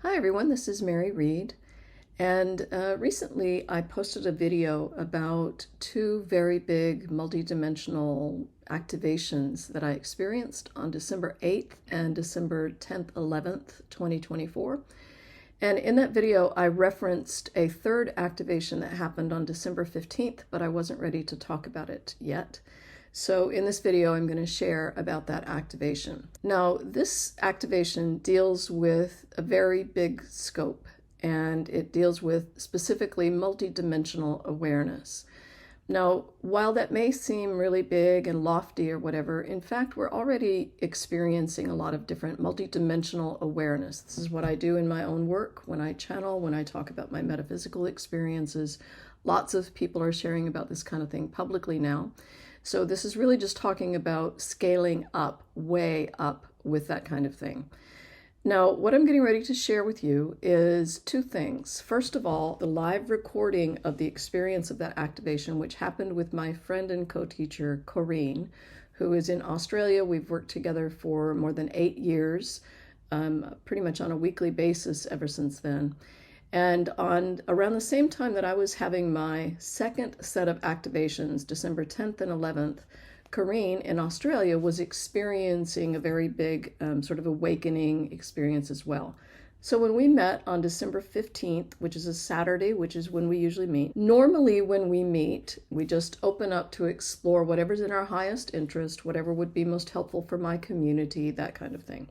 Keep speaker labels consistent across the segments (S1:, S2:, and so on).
S1: Hi everyone, this is Mary Reed, and recently I posted a video about two very big multidimensional activations that I experienced on December 8th and December 10th, 11th, 2024. And in that video, I referenced a third activation that happened on December 15th, but I wasn't ready to talk about it yet. So in this video, I'm going to share about that activation. Now, this activation deals with a very big scope, and it deals with specifically multidimensional awareness. Now, while that may seem really big and lofty or whatever, in fact, we're already experiencing a lot of different multidimensional awareness. This is what I do in my own work when I channel, when I talk about my metaphysical experiences. Lots of people are sharing about this kind of thing publicly now. So this is really just talking about scaling up, way up with that kind of thing. Now, what I'm getting ready to share with you is two things. First of all, the live recording of the experience of that activation, which happened with my friend and co-teacher, Corene, who is in Australia. We've worked together for more than 8 years, pretty much on a weekly basis ever since then. And on around the same time that I was having my second set of activations, December 10th and 11th, Corene in Australia was experiencing a very big sort of awakening experience as well. So when we met on December 15th, which is a Saturday, which is when we usually meet, normally when we meet, we just open up to explore whatever's in our highest interest, whatever would be most helpful for my community, that kind of thing.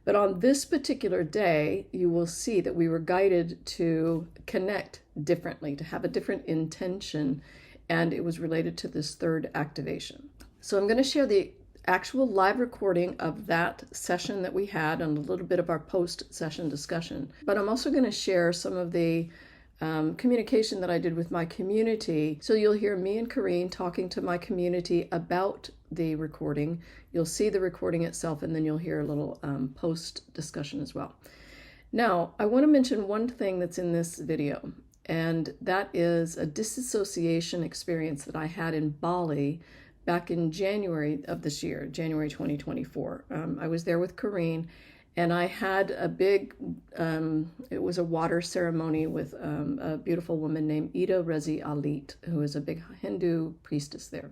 S1: But on this particular day, you will see that we were guided to connect differently, to have a different intention, and it was related to this third activation. So I'm going to share the actual live recording of that session that we had and a little bit of our post-session discussion. But I'm also going to share some of the communication that I did with my community. So you'll hear me and Corene talking to my community about the recording. You'll see the recording itself, and then you'll hear a little post discussion as well. Now, I want to mention one thing that's in this video, and that is a disassociation experience that I had in Bali back in January of this year, January 2024. I was there with Corene, and I had a big, it was a water ceremony with a beautiful woman named Ida Rezi Alit, who is a big Hindu priestess there.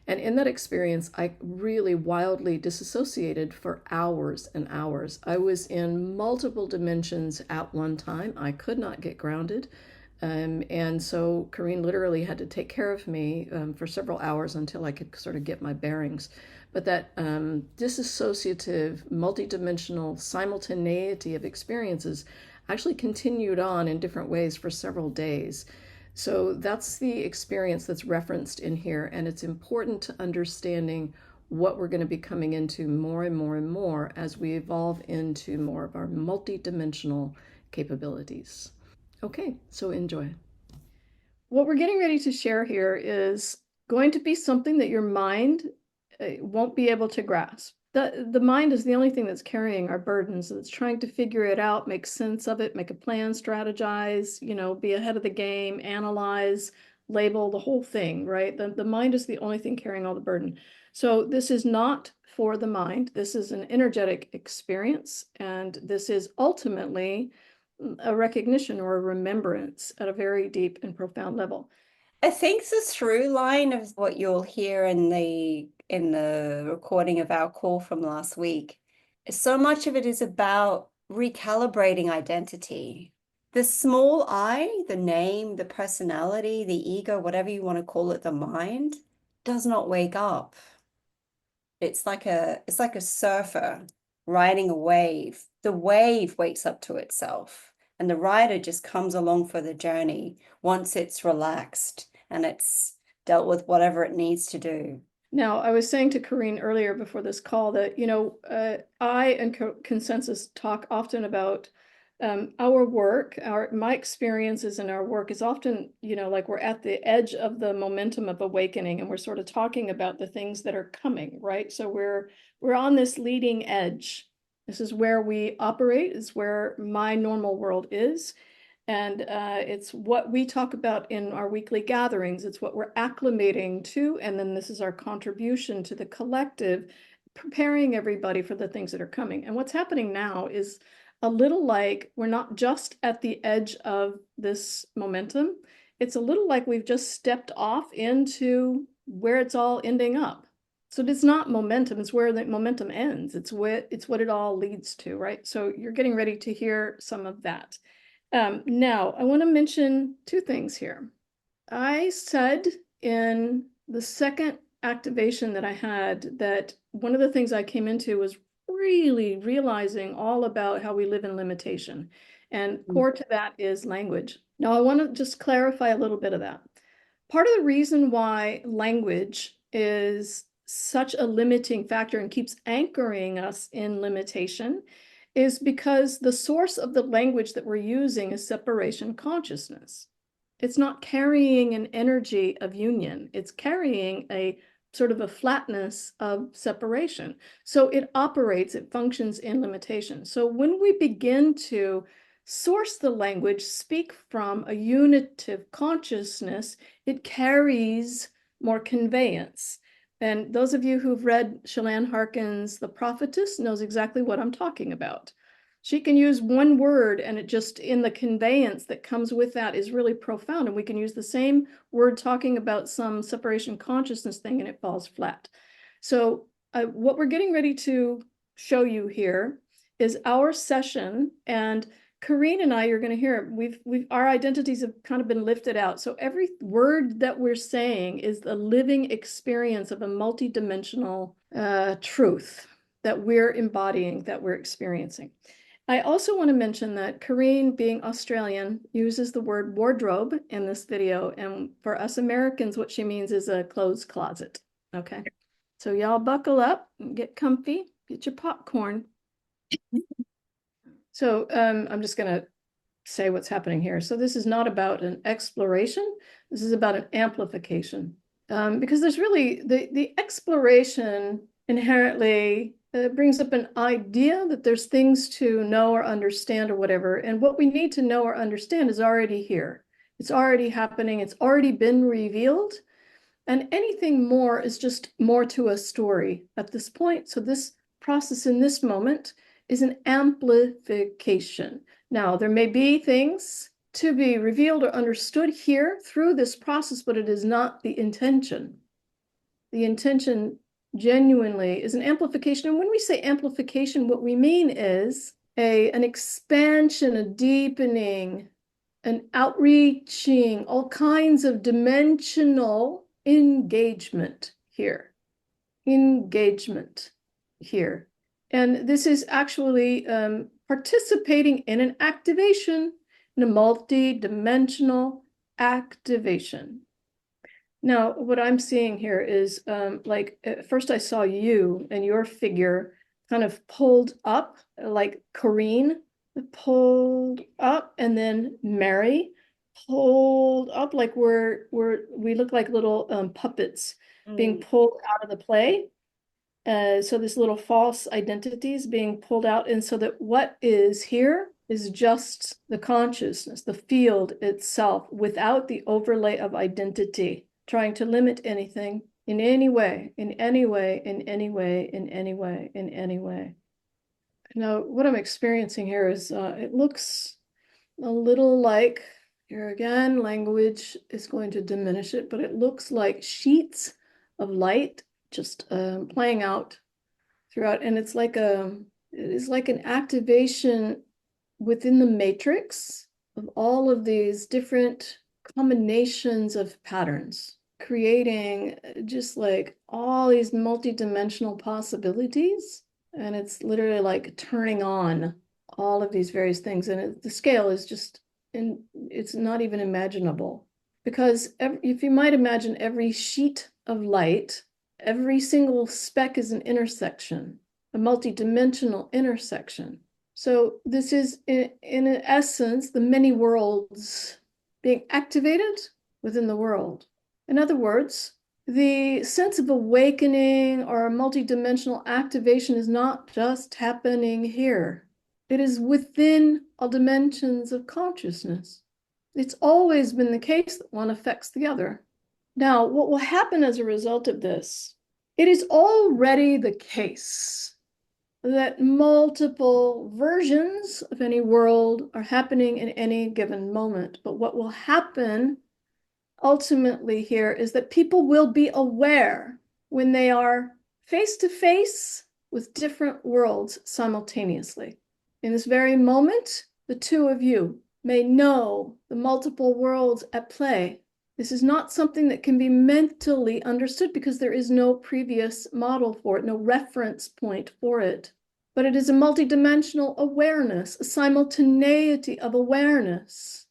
S1: And in that experience, I really wildly disassociated for hours and hours. I was in multiple dimensions at one time. I could not get grounded. And so Corene literally had to take care of me for several hours until I could sort of get my bearings. But that disassociative, multidimensional simultaneity of experiences actually continued on in different ways for several days. So that's the experience that's referenced in here, and it's important to understanding what we're going to be coming into more and more and more as we evolve into more of our multidimensional capabilities. Okay, so enjoy. What we're getting ready to share here is going to be something that your mind won't be able to grasp. The mind is the only thing that's carrying our burdens. It's trying to figure it out, make sense of it, make a plan, strategize, be ahead of the game, analyze, label, the whole thing, right? The mind is the only thing carrying all the burden. So this is not for the mind. This is an energetic experience, and this is ultimately a recognition or a remembrance at a very deep and profound level.
S2: I think the through line of what you'll hear in the recording of our call from last week, so much of it is about recalibrating identity. The small I, the name, the personality, the ego, whatever you want to call it, the mind, does not wake up. It's like a surfer riding a wave. The wave wakes up to itself, and the rider just comes along for the journey once it's relaxed and it's dealt with whatever it needs to do.
S1: Now, I was saying to Corene earlier before this call that, I and Consensus talk often about our work, my experiences in our work is often, like we're at the edge of the momentum of awakening, and we're sort of talking about the things that are coming, right? So we're on this leading edge. This is where we operate, is where my normal world is. And it's what we talk about in our weekly gatherings. It's what we're acclimating to. And then this is our contribution to the collective, preparing everybody for the things that are coming. And what's happening now is
S3: a little like we're not just at the edge of this momentum. It's a little like we've just stepped off into where it's all ending up. So it's not momentum, it's where the momentum ends. It's what it all leads to, right? So you're getting ready to hear some of that. Now, I want to mention two things here. I said in the second activation that I had that one of the things I came into was really realizing all about how we live in limitation. And core to that is language. Now, I want to just clarify a little bit of that. Part of the reason why language is such a limiting factor and keeps anchoring us in limitation is because the source of the language that we're using is separation consciousness. It's not carrying an energy of union. It's carrying a sort of a flatness of separation. So it operates, it functions in limitation. So when we begin to source the language, speak from a unitive consciousness, it carries more conveyance. And those of you who've read Shalane Harkin's The Prophetess knows exactly what I'm talking about. She can use one word and it just in the conveyance that comes with that is really profound. And we can use the same word talking about some separation consciousness thing and it falls flat. So what we're getting ready to show you here is our session, and Corene and I, you're going to hear, our identities have kind of been lifted out. So every word that we're saying is the living experience of a multidimensional truth that we're embodying, that we're experiencing. I also want to mention that Corene, being Australian, uses the word wardrobe in this video. And for us Americans, what she means is a clothes closet. Okay. So y'all buckle up, get comfy, get your popcorn. So I'm just going to say what's happening here. So this is not about an exploration. This is about an amplification. Because there's really the exploration inherently brings up an idea that there's things to know or understand or whatever. And what we need to know or understand is already here. It's already happening. It's already been revealed. And anything more is just more to a story at this point. So this process in this moment is an amplification. Now, there may be things to be revealed or understood here through this process, but it is not the intention. The intention genuinely is an amplification. And when we say amplification, what we mean is an expansion, a deepening, an outreaching, all kinds of dimensional engagement here. Engagement here. And this is actually participating in an activation, in a multi-dimensional activation. Now, what I'm seeing here is like at first I saw you and your figure kind of pulled up, like Corene pulled up, and then Mary pulled up, like we look like little puppets being pulled out of the play. So this little false identity is being pulled out, and so that what is here is just the consciousness, the field itself, without the overlay of identity, trying to limit anything in any way, in any way, in any way, in any way, in any way. Now, what I'm experiencing here is it looks a little like, here again, language is going to diminish it, but it looks like sheets of light just playing out throughout. And it is like an activation within the matrix of all of these different combinations of patterns, creating just like all these multi-dimensional possibilities. And it's literally like turning on all of these various things. And the scale is just, it's not even imaginable. Because if you might imagine every sheet of light, every single speck is an intersection, a multi-dimensional intersection. So this is, in essence, the many worlds being activated within the world. In other words, the sense of awakening or multi-dimensional activation is not just happening here. It is within all dimensions of consciousness. It's always been the case that one affects the other. Now, what will happen as a result of this? It is already the case that multiple versions of any world are happening in any given moment. But what will happen ultimately here is that people will be aware when they are face to face with different worlds simultaneously. In this very moment, the two of you may know the multiple worlds at play. This is not something that can be mentally understood because there is no previous model for it, no reference point for it. But it is a multidimensional awareness, a simultaneity of awareness.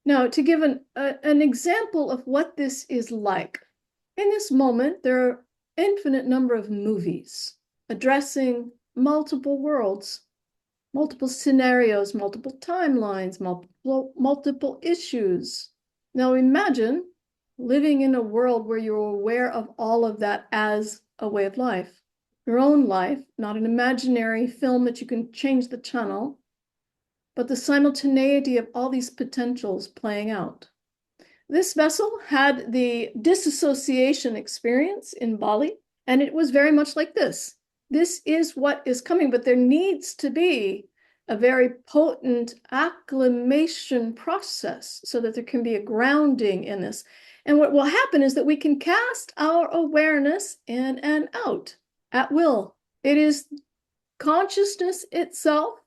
S3: Now, to give an example of what this is like, in this moment, there are infinite number of movies addressing multiple worlds, multiple scenarios, multiple timelines, multiple issues. Now imagine living in a world where you're aware of all of that as a way of life, your own life, not an imaginary film that you can change the channel, but the simultaneity of all these potentials playing out. This vessel had the disassociation experience in Bali, and it was very much like this. This is what is coming, but there needs to be a very potent acclimation process so that there can be a grounding in this. And what will happen is that we can cast our awareness in and out at will. It is consciousness itself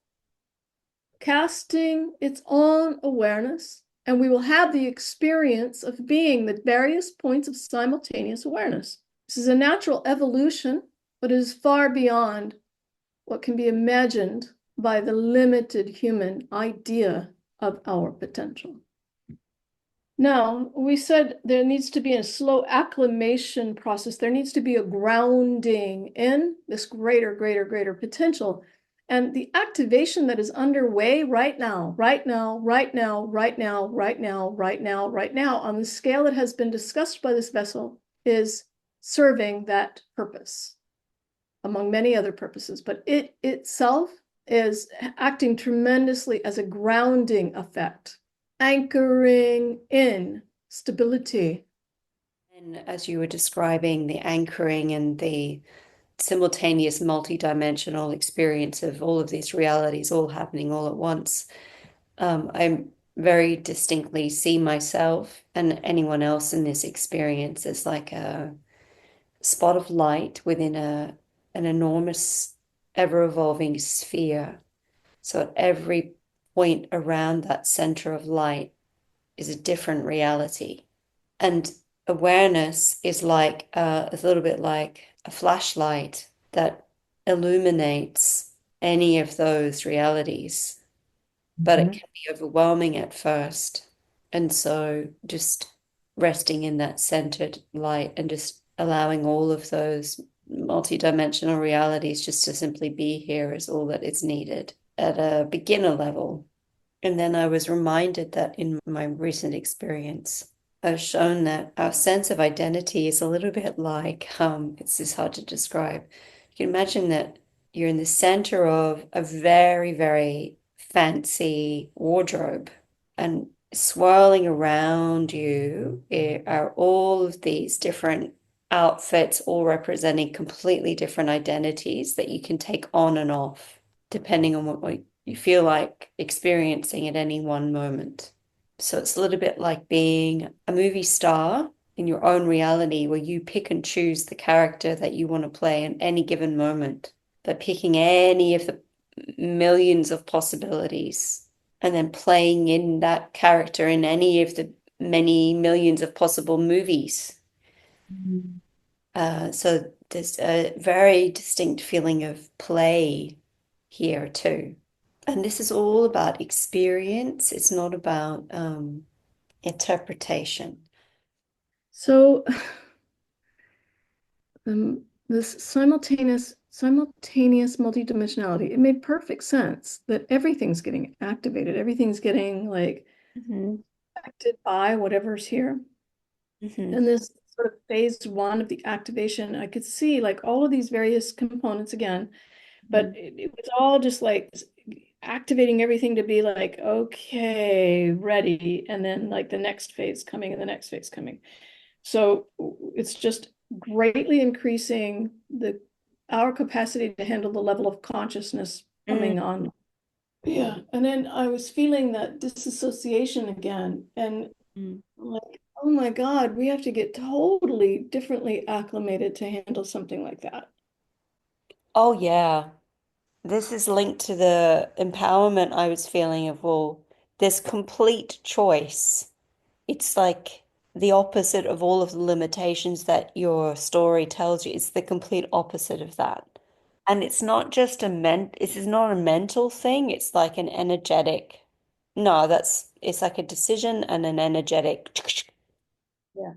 S3: casting its own awareness, and we will have the experience of being the various points of simultaneous awareness. This is a natural evolution, but it is far beyond what can be imagined by the limited human idea of our potential. Now, we said there needs to be a slow acclimation process. There needs to be a grounding in this greater potential. And the activation that is underway right now, on the scale that has been discussed by this vessel, is serving that purpose, among many other purposes. But it itself is acting tremendously as a grounding effect, anchoring in stability.
S2: And as you were describing the anchoring and the simultaneous multi-dimensional experience of all of these realities all happening all at once, I very distinctly see myself and anyone else in this experience as like a spot of light within an enormous, ever-evolving sphere. So at every point around that center of light is a different reality. And awareness is like a little bit like a flashlight that illuminates any of those realities, but it can be overwhelming at first. And so just resting in that centered light and just allowing all of those multidimensional realities just to simply be here is all that is needed at a beginner level. And then I was reminded that in my recent experience, I've shown that our sense of identity is a little bit like, it's just hard to describe. You can imagine that you're in the center of a very, very fancy wardrobe, and swirling around you are all of these different outfits, all representing completely different identities that you can take on and off, depending on what you feel like experiencing at any one moment. So it's a little bit like being a movie star in your own reality, where you pick and choose the character that you want to play in any given moment, but picking any of the millions of possibilities and then playing in that character in any of the many millions of possible movies. So there's a very distinct feeling of play here too. And this is all about experience. It's not about interpretation.
S3: So this simultaneous multidimensionality, it made perfect sense that everything's getting activated, everything's getting like affected by whatever's here. And this sort of phase one of the activation, I could see like all of these various components again, but it was all just like activating everything to be like, okay, ready. And then like the next phase coming and the next phase coming. So it's just greatly increasing the our capacity to handle the level of consciousness coming on. Yeah, and then I was feeling that disassociation again, and like, oh my God, we have to get totally differently acclimated to handle something like that.
S2: Oh, yeah. This is linked to the empowerment I was feeling of, well, there's complete choice. It's like the opposite of all of the limitations that your story tells you. It's the complete opposite of that. And it's not just this is not a mental thing, it's like an energetic. No, it's like a decision and an energetic.
S3: Yeah.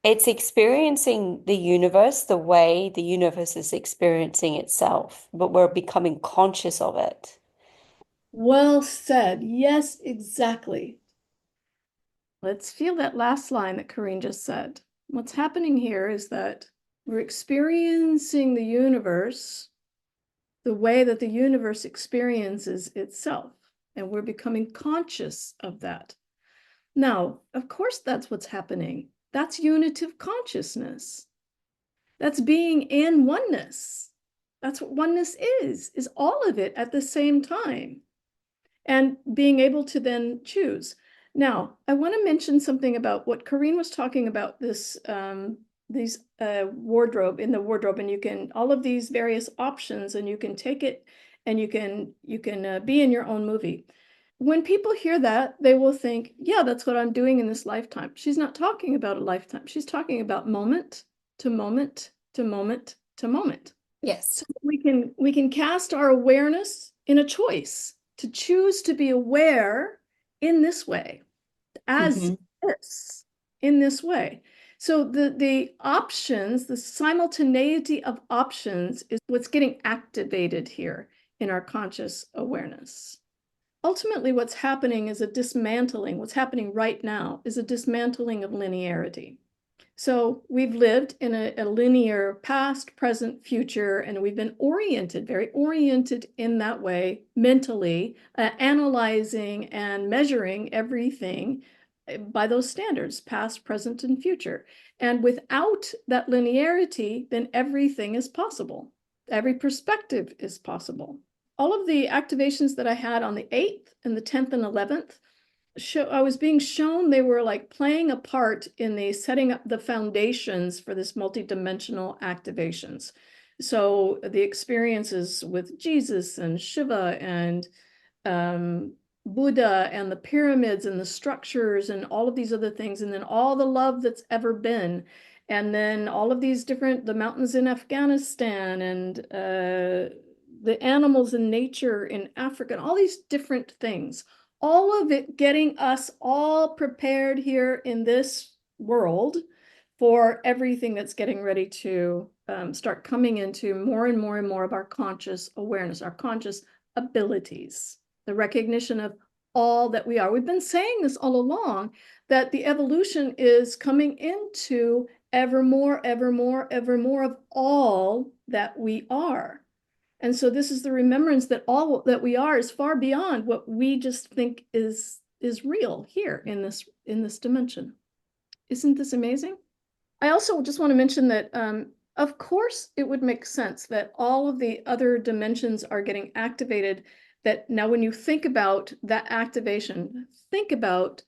S2: It's experiencing the universe the way the universe is experiencing itself, but we're becoming conscious of it.
S3: Well said. Yes, exactly. Let's feel that last line that Corene just said. What's happening here is that we're experiencing the universe the way that the universe experiences itself, and we're becoming conscious of that. Now, of course, that's what's happening. That's unitive consciousness. That's being in oneness. That's what oneness is all of it at the same time, and being able to then choose. Now, I want to mention something about what Corene was talking about, this these wardrobe, in the wardrobe, and you can all of these various options, and you can take it and you can be in your own movie. When people hear that, they will think, yeah, that's what I'm doing in this lifetime. She's not talking about a lifetime. She's talking about moment to moment to moment to moment.
S2: Yes.
S3: So we can cast our awareness in a choice to choose to be aware in this way, as this, in this way. So the options, the simultaneity of options is what's getting activated here in our conscious awareness. Ultimately, what's happening is a dismantling. What's happening right now is a dismantling of linearity. So we've lived in a linear past, present, future, and we've been oriented, very oriented in that way, mentally, analyzing and measuring everything by those standards, past, present, and future. And without that linearity, then everything is possible. Every perspective is possible. All of the activations that I had on the 8th and the 10th and 11th, I was being shown they were like playing a part in the setting up the foundations for this multidimensional activations. So the experiences with Jesus and Shiva and Buddha and the pyramids and the structures and all of these other things, and then all the love that's ever been, and then all of these different, the mountains in Afghanistan, and the animals in nature in Africa, and all these different things, all of it getting us all prepared here in this world for everything that's getting ready to start coming into more and more and more of our conscious awareness, our conscious abilities, the recognition of all that we are. We've been saying this all along, that the evolution is coming into ever more, ever more, ever more of all that we are. And so this is the remembrance that all that we are is far beyond what we just think is real here in this dimension. Isn't this amazing? I also just want to mention that of course it would make sense that all of the other dimensions are getting activated, that now when you think about that activation, think about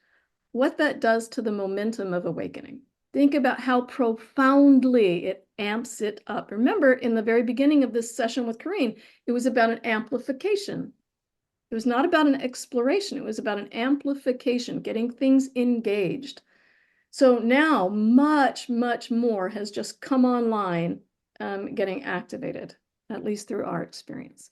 S3: what that does to the momentum of awakening. Think about how profoundly it amps it up. Remember, in the very beginning of this session with Corene, it was about an amplification. It was not about an exploration. It was about an amplification, getting things engaged. So now much, much more has just come online, getting activated, at least through our experience.